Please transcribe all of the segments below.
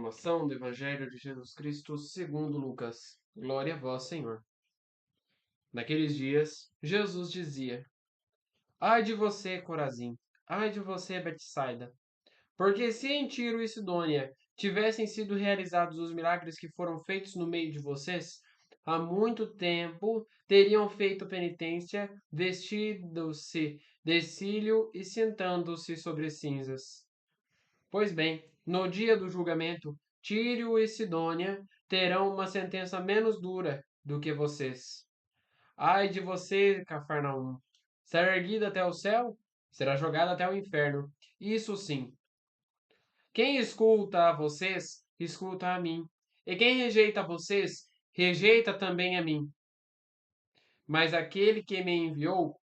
Proclamação do Evangelho de Jesus Cristo segundo Lucas. Glória a vós, Senhor. Naqueles dias, Jesus dizia: Ai de você, Corazim! Ai de você, Betsaida! Porque se em Tiro e Sidônia tivessem sido realizados os milagres que foram feitos no meio de vocês, há muito tempo teriam feito penitência, vestindo-se de cílio e sentando-se sobre cinzas. Pois bem, no dia do julgamento, Tiro e Sidônia terão uma sentença menos dura do que vocês. Ai de você, Cafarnaum! Será erguida até o céu? Será jogada até o inferno. Isso sim. Quem escuta a vocês, escuta a mim. E quem rejeita a vocês, rejeita também a mim. Mas aquele que me enviou,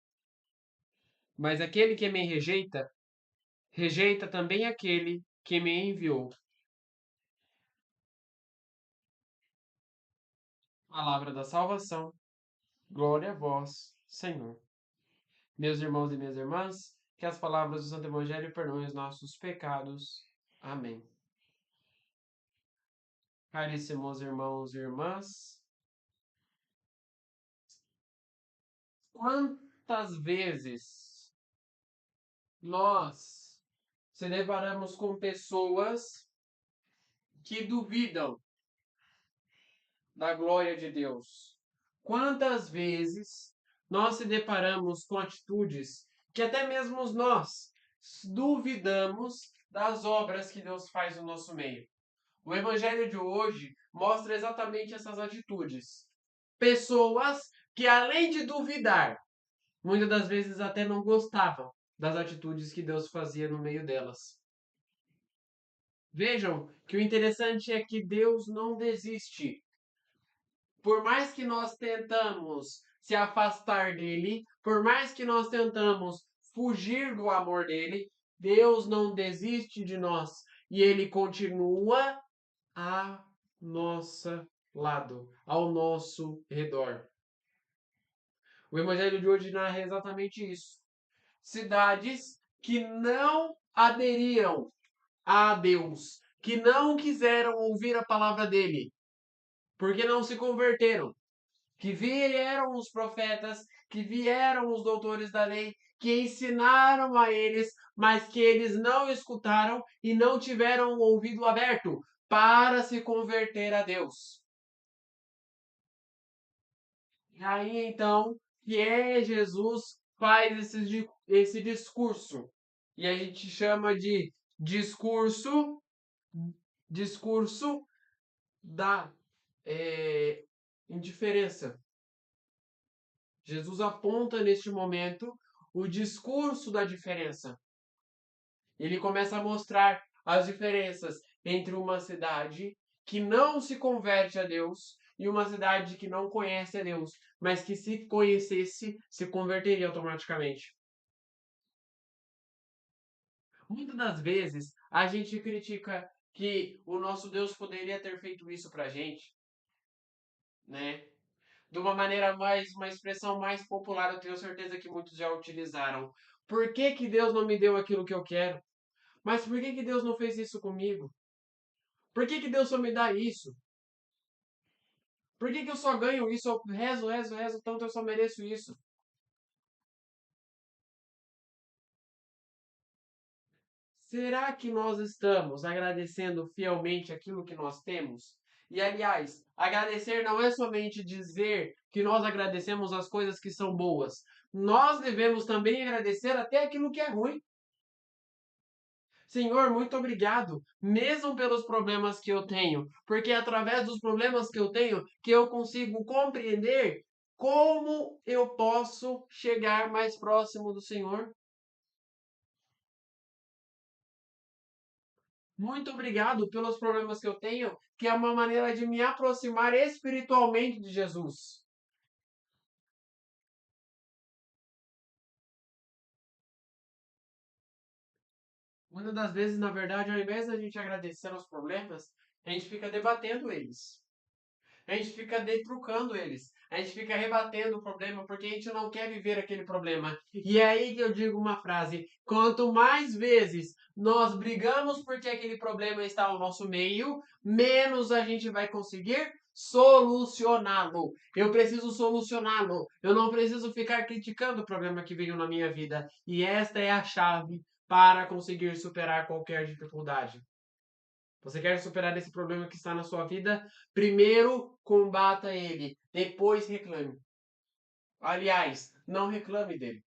mas aquele que me rejeita, rejeita também aquele que me enviou. Palavra da salvação. Glória a vós, Senhor. Meus irmãos e minhas irmãs, que as palavras do Santo Evangelho perdoem os nossos pecados. Amém. Caríssimos irmãos e irmãs, quantas vezes nós se deparamos com pessoas que duvidam da glória de Deus? Quantas vezes nós se deparamos com atitudes que até mesmo nós duvidamos das obras que Deus faz no nosso meio? O Evangelho de hoje mostra exatamente essas atitudes. Pessoas que, além de duvidar, muitas das vezes até não gostavam das atitudes que Deus fazia no meio delas. Vejam que o interessante é que Deus não desiste. Por mais que nós tentamos se afastar dele, por mais que nós tentamos fugir do amor dele, Deus não desiste de nós e ele continua a nosso lado, ao nosso redor. O Evangelho de hoje narra exatamente isso. Cidades que não aderiram a Deus, que não quiseram ouvir a palavra dele, porque não se converteram, que vieram os profetas, que vieram os doutores da lei, que ensinaram a eles, mas que eles não escutaram e não tiveram o ouvido aberto para se converter a Deus. E aí então, que é Jesus faz esse discurso. E a gente chama de discurso da indiferença. Jesus aponta neste momento o discurso da diferença. Ele começa a mostrar as diferenças entre uma cidade que não se converte a Deus e uma cidade que não conhece a Deus, mas que se conhecesse, se converteria automaticamente. Muitas das vezes a gente critica que o nosso Deus poderia ter feito isso pra gente, né? De uma maneira uma expressão mais popular, eu tenho certeza que muitos já utilizaram. Por que que Deus não me deu aquilo que eu quero? Mas por que que Deus não fez isso comigo? Por que que Deus só me dá isso? Por que que eu só ganho isso? Eu rezo, tanto eu só mereço isso. Será que nós estamos agradecendo fielmente aquilo que nós temos? E aliás, agradecer não é somente dizer que nós agradecemos as coisas que são boas. Nós devemos também agradecer até aquilo que é ruim. Senhor, muito obrigado, mesmo pelos problemas que eu tenho, porque é através dos problemas que eu tenho que eu consigo compreender como eu posso chegar mais próximo do Senhor. Muito obrigado pelos problemas que eu tenho, que é uma maneira de me aproximar espiritualmente de Jesus. Muitas das vezes, na verdade, ao invés da gente agradecer os problemas, a gente fica debatendo eles. A gente fica detrucando eles. A gente fica rebatendo o problema porque a gente não quer viver aquele problema. E é aí que eu digo uma frase: quanto mais vezes nós brigamos porque aquele problema está ao nosso meio, menos a gente vai conseguir solucioná-lo. Eu preciso solucioná-lo. Eu não preciso ficar criticando o problema que veio na minha vida. E esta é a chave para conseguir superar qualquer dificuldade. Você quer superar esse problema que está na sua vida? Primeiro, combata ele. Depois, reclame. Aliás, não reclame dele.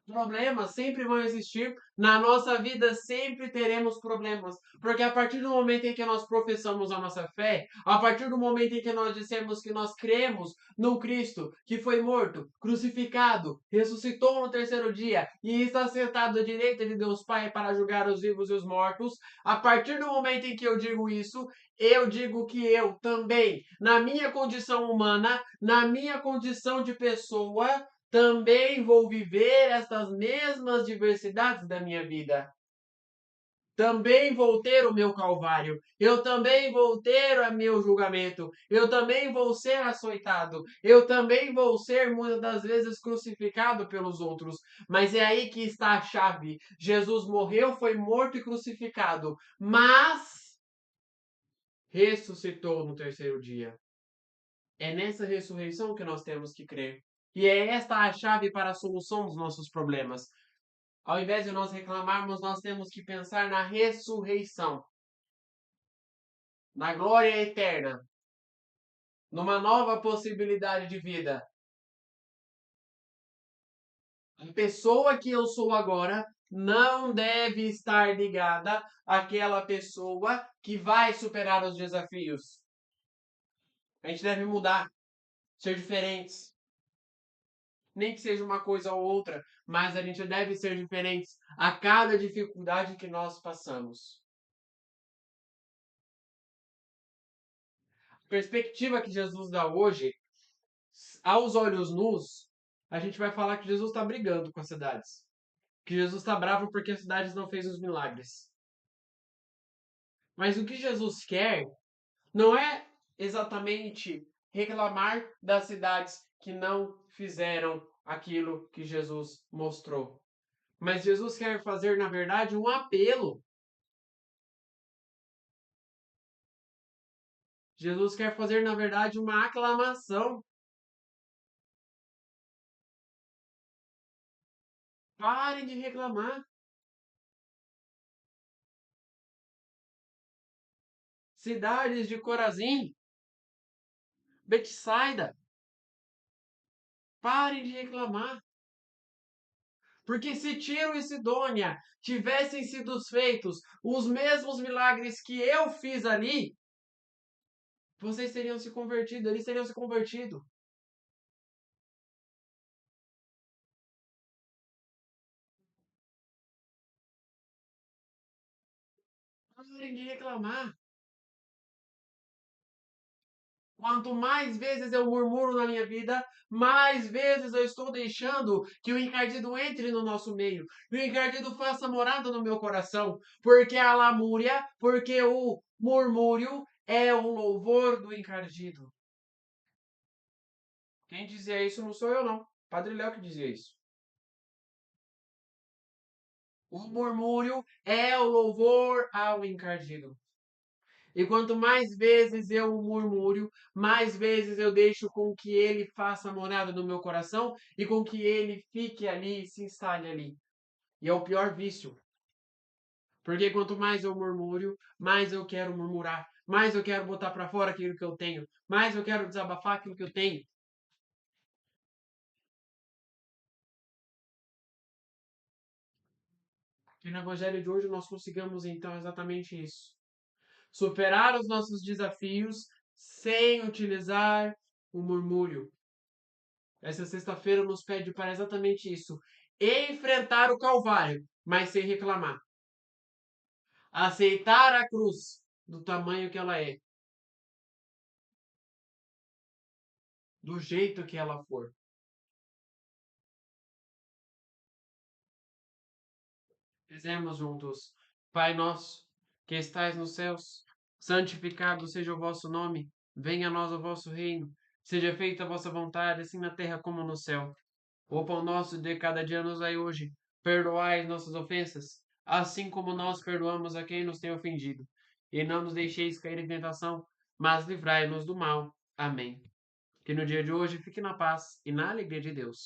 Problemas sempre vão existir. Na nossa vida sempre teremos problemas. Porque a partir do momento em que nós professamos a nossa fé, a partir do momento em que nós dissemos que nós cremos no Cristo que foi morto, crucificado, ressuscitou no terceiro dia e está sentado à direita de Deus Pai para julgar os vivos e os mortos, a partir do momento em que eu digo isso, eu digo que eu também, na minha condição humana, na minha condição de pessoa, também vou viver estas mesmas diversidades da minha vida. Também vou ter o meu calvário. Eu também vou ter o meu julgamento. Eu também vou ser açoitado. Eu também vou ser muitas das vezes crucificado pelos outros. Mas é aí que está a chave. Jesus morreu, foi morto e crucificado, mas ressuscitou no terceiro dia. É nessa ressurreição que nós temos que crer. E é esta a chave para a solução dos nossos problemas. Ao invés de nós reclamarmos, nós temos que pensar na ressurreição, na glória eterna, numa nova possibilidade de vida. A pessoa que eu sou agora não deve estar ligada àquela pessoa que vai superar os desafios. A gente deve mudar, ser diferentes. Nem que seja uma coisa ou outra, mas a gente deve ser diferentes a cada dificuldade que nós passamos. A perspectiva que Jesus dá hoje, aos olhos nus, a gente vai falar que Jesus está brigando com as cidades. Que Jesus está bravo porque as cidades não fez os milagres. Mas o que Jesus quer não é exatamente reclamar das cidades que não fizeram aquilo que Jesus mostrou. Mas Jesus quer fazer, na verdade, um apelo. Jesus quer fazer, na verdade, uma aclamação. Parem de reclamar. Cidades de Corazim, Betsaida, parem de reclamar. Porque se Tiro e Sidônia tivessem sido feitos os mesmos milagres que eu fiz ali, vocês teriam se convertido, eles teriam se convertido. Parem de reclamar. Quanto mais vezes eu murmuro na minha vida, mais vezes eu estou deixando que o encardido entre no nosso meio. Que o encardido faça morada no meu coração. Porque a lamúria, porque o murmúrio é o louvor do encardido. Quem dizia isso não sou eu, não. Padre Léo que dizia isso. O murmúrio é o louvor ao encardido. E quanto mais vezes eu murmuro, mais vezes eu deixo com que ele faça morada no meu coração e com que ele fique ali e se instale ali. E é o pior vício. Porque quanto mais eu murmuro, mais eu quero murmurar, mais eu quero botar para fora aquilo que eu tenho, mais eu quero desabafar aquilo que eu tenho. E no evangelho de hoje nós consigamos então exatamente isso. Superar os nossos desafios sem utilizar o murmúrio. Essa sexta-feira nos pede para exatamente isso. Enfrentar o Calvário, mas sem reclamar. Aceitar a cruz do tamanho que ela é, do jeito que ela for. Fizemos juntos. Pai nosso, que estais nos céus, santificado seja o vosso nome. Venha a nós o vosso reino. Seja feita a vossa vontade, assim na terra como no céu. O pão nosso de cada dia nos dai hoje. Perdoai as nossas ofensas, assim como nós perdoamos a quem nos tem ofendido. E não nos deixeis cair em tentação, mas livrai-nos do mal. Amém. Que no dia de hoje fique na paz e na alegria de Deus.